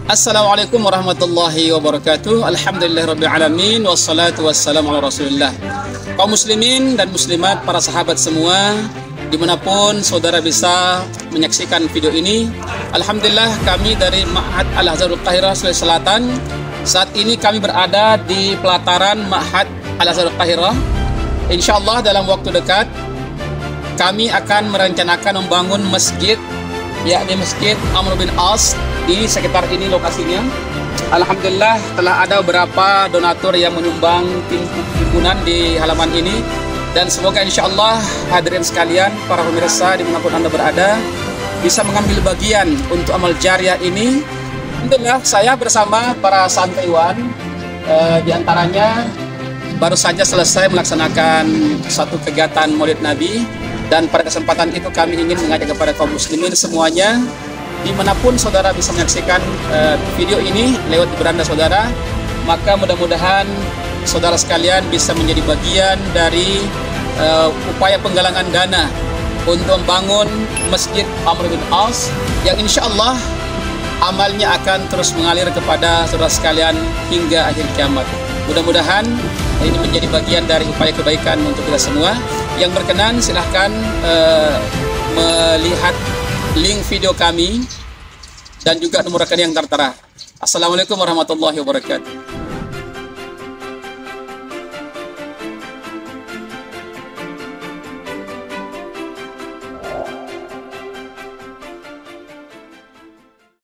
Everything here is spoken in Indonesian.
Assalamualaikum warahmatullahi wabarakatuh. Alhamdulillahirabbil alamin wassalatu wassalamu ala Rasulillah. Kaum muslimin dan muslimat, para sahabat semua, dimanapun saudara bisa menyaksikan video ini, alhamdulillah kami dari Ma'had Al-Azharul Qahirah Sulawesi Selatan. Saat ini kami berada di pelataran Ma'had Al-Azharul Qahirah. Insyaallah dalam waktu dekat kami akan merencanakan membangun masjid, yakni Masjid Amr bin As di sekitar ini lokasinya. Alhamdulillah telah ada beberapa donatur yang menyumbang timbunan di halaman ini, dan semoga insyaallah hadirin sekalian, para pemirsa dimanapun Anda berada, bisa mengambil bagian untuk amal jariah ini. Alhamdulillah saya bersama para santriwan diantaranya baru saja selesai melaksanakan satu kegiatan Maulid Nabi, dan pada kesempatan itu kami ingin mengajak kepada kaum muslimin semuanya, dimanapun saudara bisa menyaksikan video ini lewat beranda saudara, maka mudah-mudahan saudara sekalian bisa menjadi bagian dari upaya penggalangan dana untuk membangun Masjid Amr bin As yang insya Allah amalnya akan terus mengalir kepada saudara sekalian hingga akhir kiamat. Mudah-mudahan ini menjadi bagian dari upaya kebaikan untuk kita semua. Yang berkenan silahkan melihat link video kami dan juga nomor rekening yang tertera. Assalamualaikum warahmatullahi wabarakatuh.